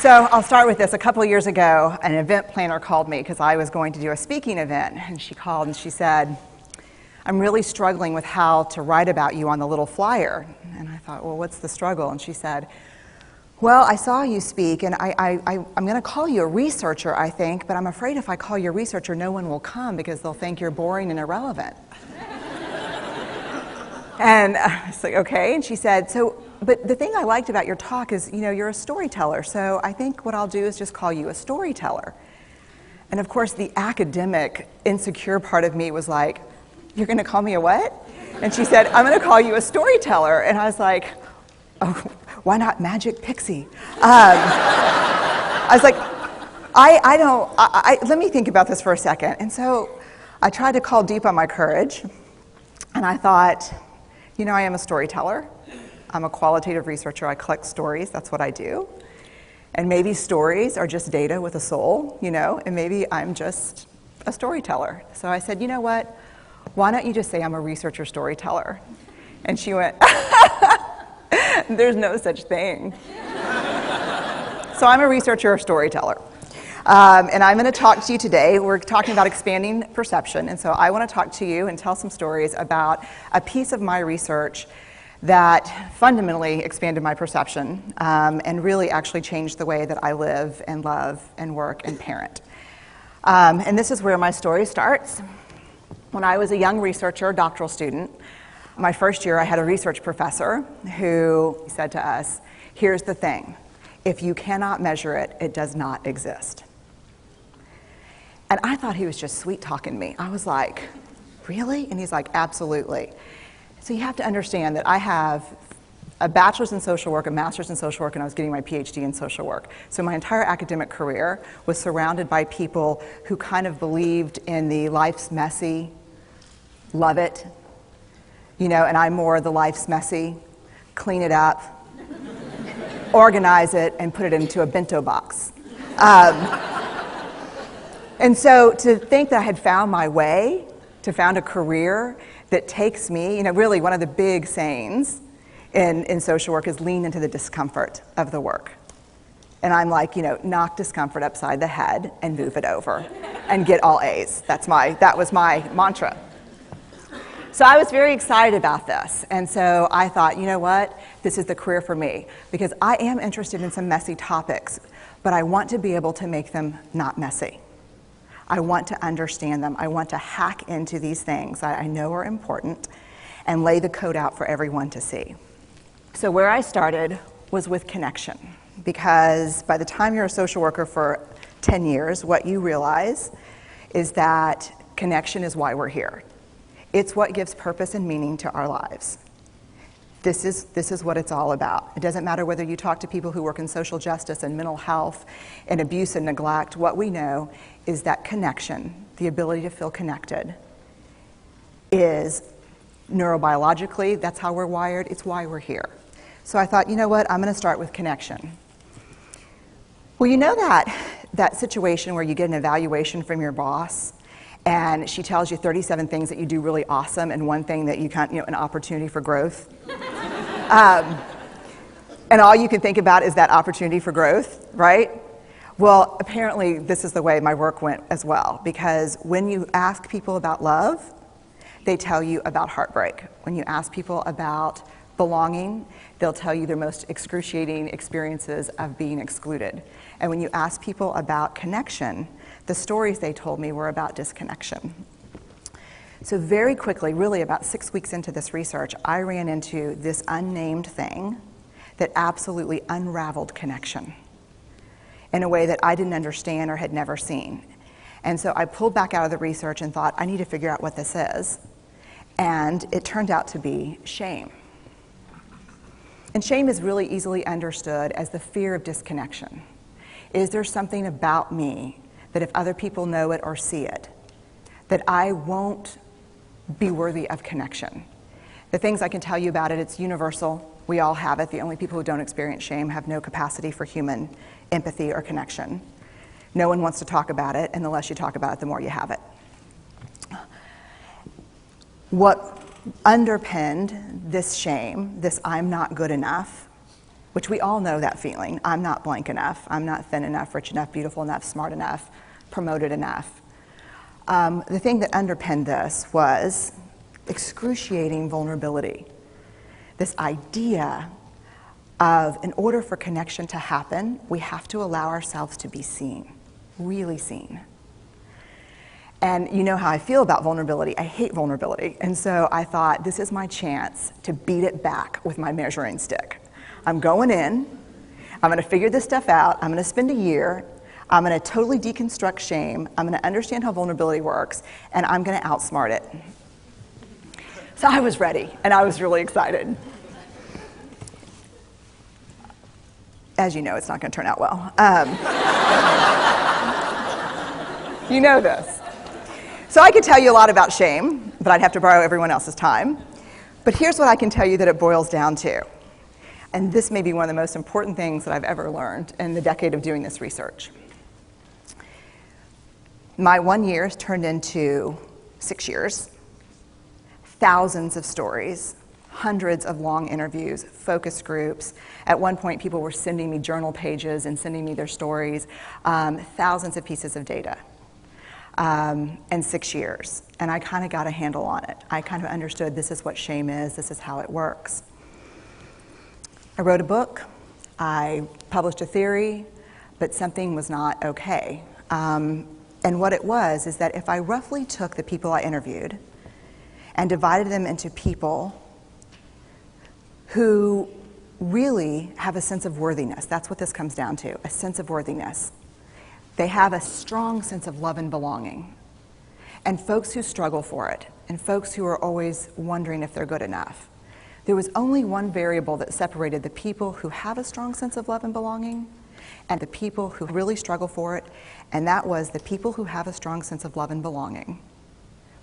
So I'll start with this. A couple of years ago, an event planner called me because I was going to do a speaking event. And she called and she said, I'm really struggling with how to write about you on the little flyer. And I thought, well, what's the struggle? And she said, well, I saw you speak, and I'm going to call you a researcher, I think, but I'm afraid if I call you a researcher, no one will come because they'll think you're boring and irrelevant. And I was like, okay. And she said, but the thing I liked about your talk is, you're a storyteller, so I think what I'll do is just call you a storyteller. And of course, the academic, insecure part of me was like, you're going to call me a what? And she said, I'm going to call you a storyteller. And I was like, oh, why not Magic Pixie? I was like, let me think about this for a second. And so I tried to call deep on my courage. And I thought, I am a storyteller. I'm a qualitative researcher. I collect stories. That's what I do. And maybe stories are just data with a soul, and maybe I'm just a storyteller. So I said, you know what? Why don't you just say I'm a researcher storyteller? And she went, there's no such thing. So I'm a researcher or storyteller. And I'm going to talk to you today. We're talking about expanding perception. And so I want to talk to you and tell some stories about a piece of my research that fundamentally expanded my perception and really actually changed the way that I live and love and work and parent. And this is where my story starts. When I was a young researcher, doctoral student, my first year I had a research professor who said to us, here's the thing, if you cannot measure it, it does not exist. And I thought he was just sweet-talking me. I was like, really? And he's like, absolutely. So you have to understand that I have a bachelor's in social work, a master's in social work, and I was getting my PhD in social work. So my entire academic career was surrounded by people who kind of believed in the life's messy, love it, and I'm more the life's messy, clean it up, organize it, and put it into a bento box. And so to think that I had found my way, to found a career that takes me, really one of the big sayings in social work is lean into the discomfort of the work. And I'm like, knock discomfort upside the head and move it over and get all A's. That was my mantra. So I was very excited about this. And so I thought, you know what? This is the career for me because I am interested in some messy topics, but I want to be able to make them not messy. I want to understand them. I want to hack into these things that I know are important and lay the code out for everyone to see. So where I started was with connection, because by the time you're a social worker for 10 years, what you realize is that connection is why we're here. It's what gives purpose and meaning to our lives. This is what it's all about. It doesn't matter whether you talk to people who work in social justice and mental health and abuse and neglect. What we know is that connection, the ability to feel connected, is neurobiologically, that's how we're wired, it's why we're here. So I thought, you know what, I'm going to start with connection. Well, that situation where you get an evaluation from your boss and she tells you 37 things that you do really awesome and one thing that you can't, an opportunity for growth. And all you can think about is that opportunity for growth, right? Well, apparently this is the way my work went as well, because when you ask people about love, they tell you about heartbreak. When you ask people about belonging, they'll tell you their most excruciating experiences of being excluded. And when you ask people about connection, the stories they told me were about disconnection. So very quickly, really about 6 weeks into this research, I ran into this unnamed thing that absolutely unraveled connection in a way that I didn't understand or had never seen. And so I pulled back out of the research and thought, I need to figure out what this is. And it turned out to be shame. And shame is really easily understood as the fear of disconnection. Is there something about me that if other people know it or see it, that I won't be worthy of connection? The things I can tell you about it, it's universal. We all have it. The only people who don't experience shame have no capacity for human empathy or connection. No one wants to talk about it, and the less you talk about it, the more you have it. What underpinned this shame, this I'm not good enough, which we all know that feeling. I'm not blank enough. I'm not thin enough, rich enough, beautiful enough, smart enough, promoted enough. The thing that underpinned this was excruciating vulnerability. This idea of, in order for connection to happen, we have to allow ourselves to be seen, really seen. And you know how I feel about vulnerability. I hate vulnerability. And so I thought, this is my chance to beat it back with my measuring stick. I'm going in, I'm going to figure this stuff out, I'm going to spend a year, I'm going to totally deconstruct shame, I'm going to understand how vulnerability works, and I'm going to outsmart it. So I was ready, and I was really excited. As you know, it's not going to turn out well. You know this. So I could tell you a lot about shame, but I'd have to borrow everyone else's time. But here's what I can tell you that it boils down to. And this may be one of the most important things that I've ever learned in the decade of doing this research. My 1 year has turned into 6 years, thousands of stories, hundreds of long interviews, focus groups. At one point, people were sending me journal pages and sending me their stories, thousands of pieces of data. And 6 years. And I kind of got a handle on it. I kind of understood this is what shame is, this is how it works. I wrote a book, I published a theory, but something was not okay. And what it was is that if I roughly took the people I interviewed and divided them into people who really have a sense of worthiness, that's what this comes down to, a sense of worthiness. They have a strong sense of love and belonging. And folks who struggle for it, and folks who are always wondering if they're good enough. There was only one variable that separated the people who have a strong sense of love and belonging and the people who really struggle for it, and that was the people who have a strong sense of love and belonging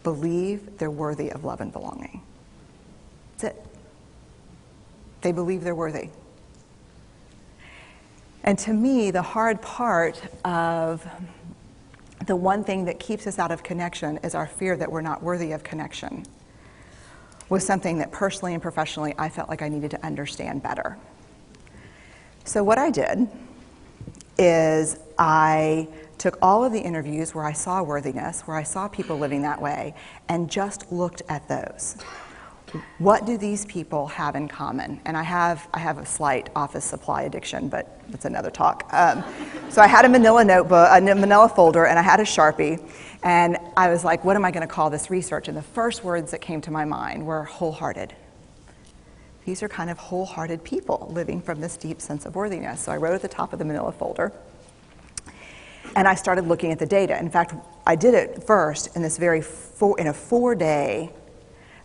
believe they're worthy of love and belonging. That's it. They believe they're worthy. And to me, the hard part of the one thing that keeps us out of connection is our fear that we're not worthy of connection, was something that personally and professionally I felt like I needed to understand better. So what I did is I took all of the interviews where I saw worthiness, where I saw people living that way, and just looked at those. What do these people have in common? And I have a slight office supply addiction, but that's another talk. So I had a manila notebook, a manila folder, and I had a Sharpie, and I was like, what am I going to call this research? And the first words that came to my mind were wholehearted. These are kind of wholehearted people living from this deep sense of worthiness. So I wrote at the top of the manila folder, and I started looking at the data. In fact, I did it first in this in a 4-day,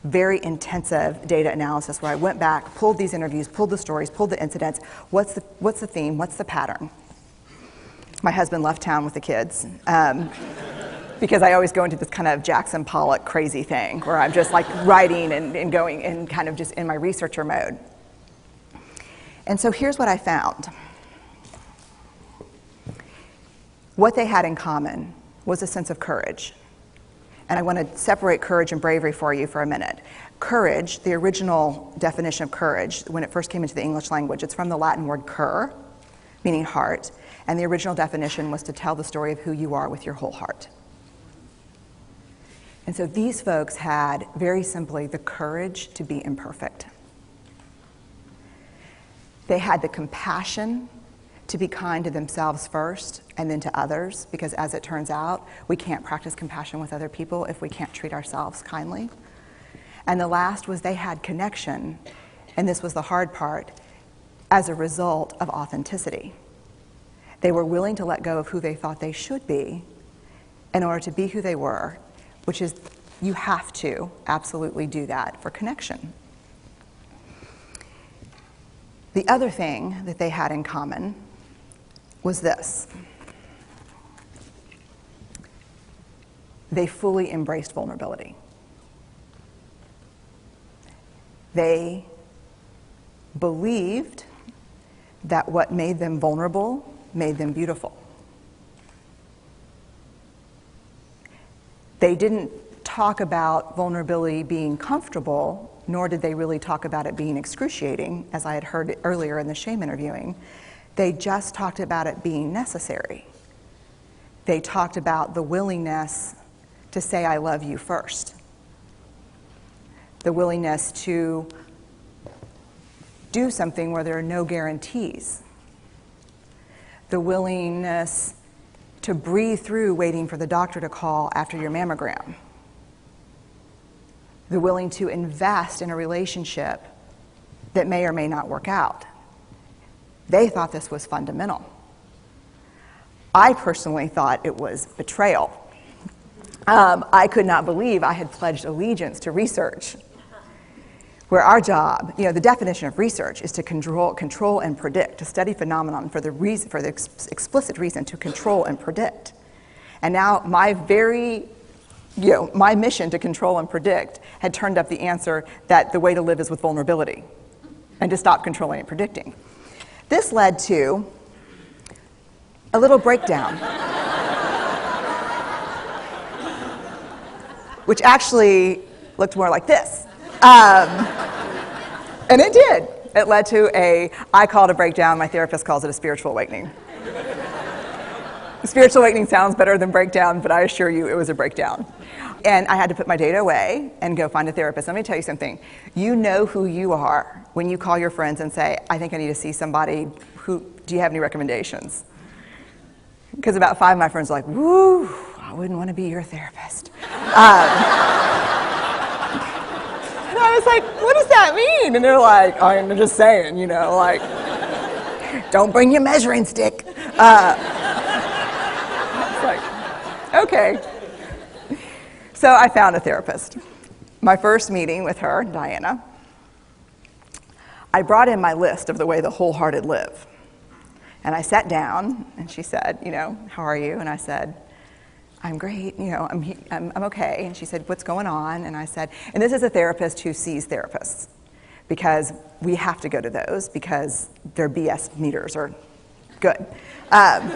very intensive data analysis where I went back, pulled these interviews, pulled the stories, pulled the incidents. What's the theme? What's the pattern? My husband left town with the kids because I always go into this kind of Jackson Pollock crazy thing where I'm just like writing and going and kind of just in my researcher mode. And so here's what I found. What they had in common was a sense of courage. And I want to separate courage and bravery for you for a minute. Courage, the original definition of courage, when it first came into the English language, it's from the Latin word cur, meaning heart. And the original definition was to tell the story of who you are with your whole heart. And so these folks had, very simply, the courage to be imperfect. They had the compassion to be kind to themselves first and then to others, because as it turns out, we can't practice compassion with other people if we can't treat ourselves kindly. And the last was they had connection, and this was the hard part, as a result of authenticity. They were willing to let go of who they thought they should be in order to be who they were, which is, you have to absolutely do that for connection. The other thing that they had in common was this. They fully embraced vulnerability. They believed that what made them vulnerable made them beautiful. They didn't talk about vulnerability being comfortable, nor did they really talk about it being excruciating, as I had heard earlier in the shame interviewing. They just talked about it being necessary. They talked about the willingness to say I love you first. The willingness to do something where there are no guarantees. The willingness to breathe through waiting for the doctor to call after your mammogram. The willing to invest in a relationship that may or may not work out. They thought this was fundamental. I personally thought it was betrayal. I could not believe I had pledged allegiance to research, where our job, the definition of research is to control and predict, to study phenomenon for the explicit reason to control and predict. And now my mission to control and predict had turned up the answer that the way to live is with vulnerability and to stop controlling and predicting. This led to a little breakdown, which actually looked more like this. And it did. It led to I call it a breakdown, my therapist calls it a spiritual awakening. Spiritual awakening sounds better than breakdown, but I assure you it was a breakdown. And I had to put my data away and go find a therapist. Let me tell you something. You know who you are when you call your friends and say, I think I need to see somebody. Do you have any recommendations? Because about 5 of my friends are like, woo, I wouldn't want to be your therapist. And I was like, what does that mean? And they're like, I'm just saying, don't bring your measuring stick. It's like, okay. So I found a therapist. My first meeting with her, Diana, I brought in my list of the way the wholehearted live. And I sat down, and she said, how are you? And I said, I'm great, I'm okay. And she said, what's going on? And I said, and this is a therapist who sees therapists, because we have to go to those because their BS meters are good. And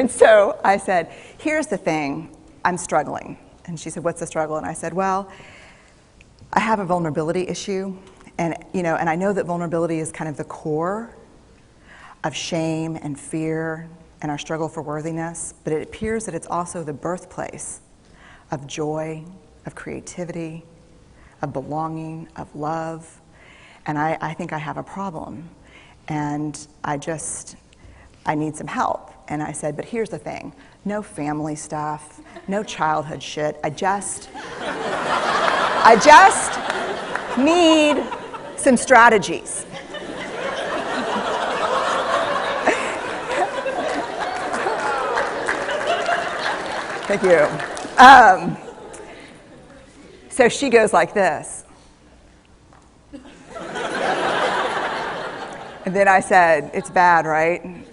so I said, here's the thing, I'm struggling. And she said, what's the struggle? And I said, well, I have a vulnerability issue, and I know that vulnerability is kind of the core of shame and fear and our struggle for worthiness, but it appears that it's also the birthplace of joy, of creativity, of belonging, of love, and I think I have a problem, and I need some help. And I said, but here's the thing, no family stuff, no childhood shit, I just need some strategies. Thank you. So she goes like this. And then I said, it's bad, right? And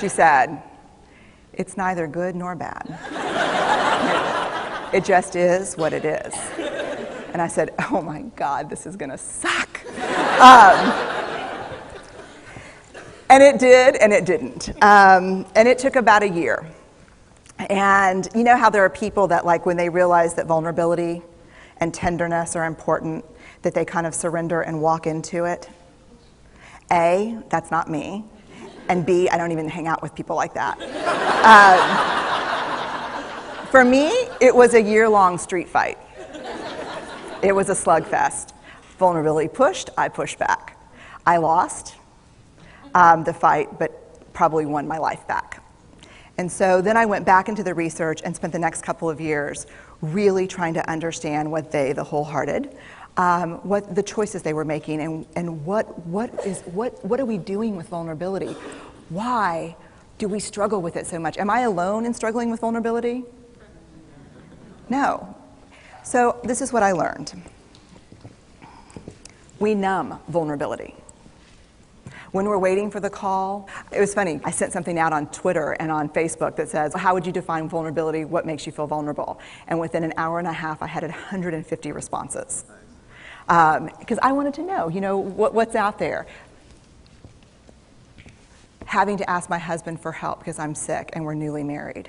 she said, it's neither good nor bad. It just is what it is. And I said, oh my God, this is gonna suck. And it did, and it didn't. And it took about a year. And you know how there are people that, like, when they realize that vulnerability and tenderness are important, that they kind of surrender and walk into it? A, that's not me. And B, I don't even hang out with people like that. For me, it was a year-long street fight. It was a slugfest. Vulnerability pushed, I pushed back. I lost the fight, but probably won my life back. And so then I went back into the research and spent the next couple of years really trying to understand what the wholehearted, what the choices they were making, and what are we doing with vulnerability? Why do we struggle with it so much? Am I alone in struggling with vulnerability? No. So this is what I learned. We numb vulnerability. When we're waiting for the call, it was funny, I sent something out on Twitter and on Facebook that says, how would you define vulnerability? What makes you feel vulnerable? And within an hour and a half, I had 150 responses. Because I wanted to know, what's out there. Having to ask my husband for help because I'm sick and we're newly married.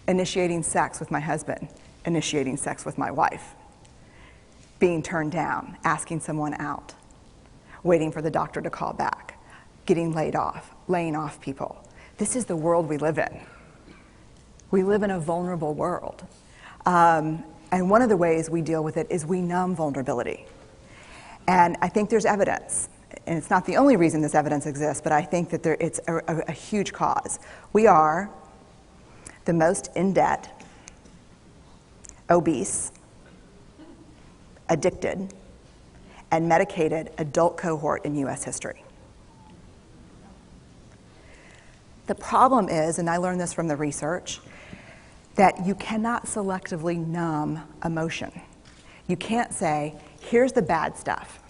initiating sex with my husband, initiating sex with my wife, being turned down, asking someone out, waiting for the doctor to call back, getting laid off, laying off people. This is the world we live in. We live in a vulnerable world. And one of the ways we deal with it is we numb vulnerability. And I think there's evidence, and it's not the only reason this evidence exists, but I think that it's a huge cause. We are the most in debt, obese, addicted, and medicated adult cohort in US history. The problem is, and I learned this from the research, that you cannot selectively numb emotion. You can't say, here's the bad stuff.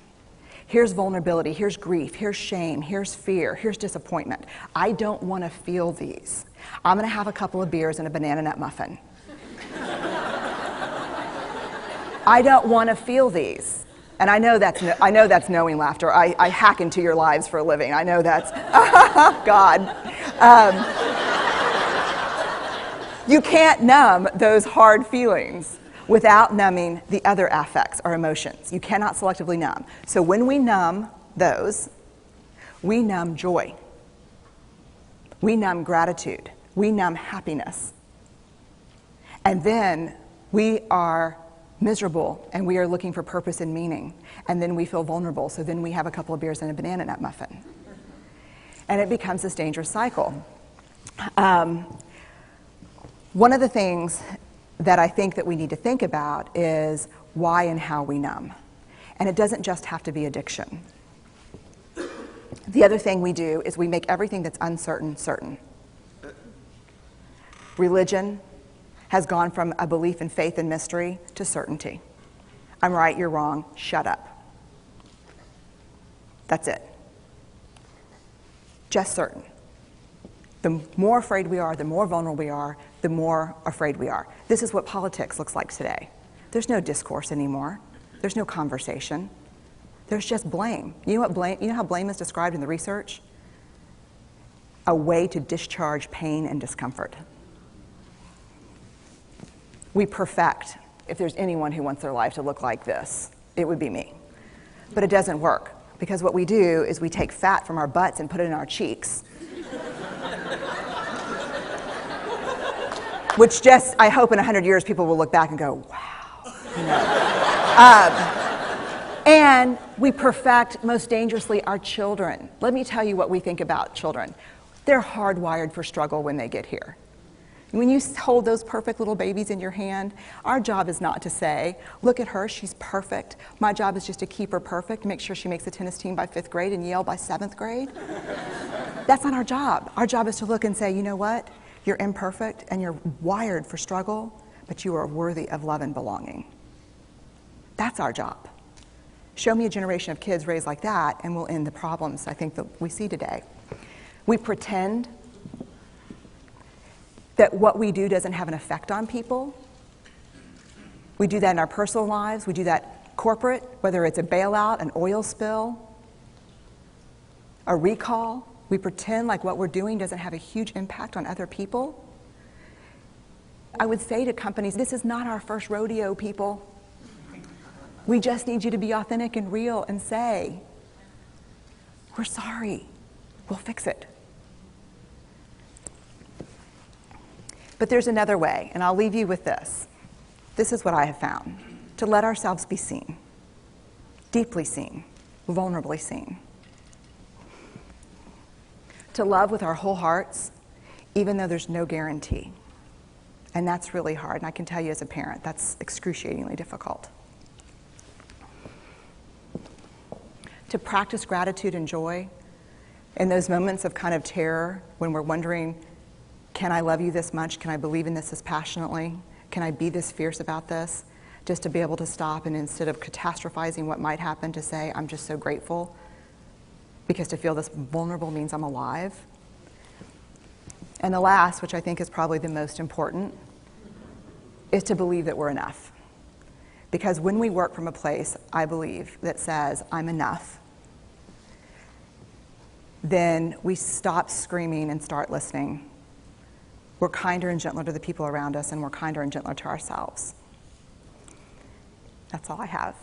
Here's vulnerability, here's grief, here's shame, here's fear, here's disappointment. I don't want to feel these. I'm going to have a couple of beers and a banana nut muffin. I don't want to feel these. And I know that's knowing laughter. I hack into your lives for a living. I know that's, God. You can't numb those hard feelings without numbing the other affects or emotions. You cannot selectively numb. So when we numb those, we numb joy. We numb gratitude. We numb happiness. And then we are miserable and we are looking for purpose and meaning. And then we feel vulnerable. So then we have a couple of beers and a banana nut muffin. And it becomes this dangerous cycle. One of the things that I think that we need to think about is why and how we numb. And it doesn't just have to be addiction. The other thing we do is we make everything that's uncertain certain. Religion has gone from a belief in faith and mystery to certainty. I'm right, you're wrong, shut up. That's it. Just certain. The more afraid we are, the more vulnerable we are, the more afraid we are. This is what politics looks like today. There's no discourse anymore. There's no conversation. There's just blame. You know how blame is described in the research? A way to discharge pain and discomfort. We perfect. If there's anyone who wants their life to look like this, it would be me. But it doesn't work, because what we do is we take fat from our butts and put it in our cheeks. Which just, I hope in 100 years people will look back and go, wow. You know? And we perfect, most dangerously, our children. Let me tell you what we think about children. They're hardwired for struggle when they get here. When you hold those perfect little babies in your hand, our job is not to say, look at her, she's perfect. My job is just to keep her perfect, make sure she makes the tennis team by 5th grade and Yale by 7th grade. That's not our job. Our job is to look and say, you know what? You're imperfect and you're wired for struggle, but you are worthy of love and belonging. That's our job. Show me a generation of kids raised like that and we'll end the problems I think that we see today. We pretend that what we do doesn't have an effect on people. We do that in our personal lives. We do that corporate, whether it's a bailout, an oil spill, a recall. We pretend like what we're doing doesn't have a huge impact on other people. I would say to companies, this is not our first rodeo, people. We just need you to be authentic and real and say, we're sorry, we'll fix it. But there's another way, and I'll leave you with this. This is what I have found. To let ourselves be seen, deeply seen, vulnerably seen. To love with our whole hearts, even though there's no guarantee. And that's really hard, and I can tell you as a parent, that's excruciatingly difficult. To practice gratitude and joy in those moments of kind of terror when we're wondering, can I love you this much? Can I believe in this as passionately? Can I be this fierce about this? Just to be able to stop and instead of catastrophizing what might happen, to say, I'm just so grateful. Because to feel this vulnerable means I'm alive. And the last, which I think is probably the most important, is to believe that we're enough. Because when we work from a place, I believe, that says, I'm enough, then we stop screaming and start listening. we're kinder and gentler to the people around us, and we're kinder and gentler to ourselves. That's all I have.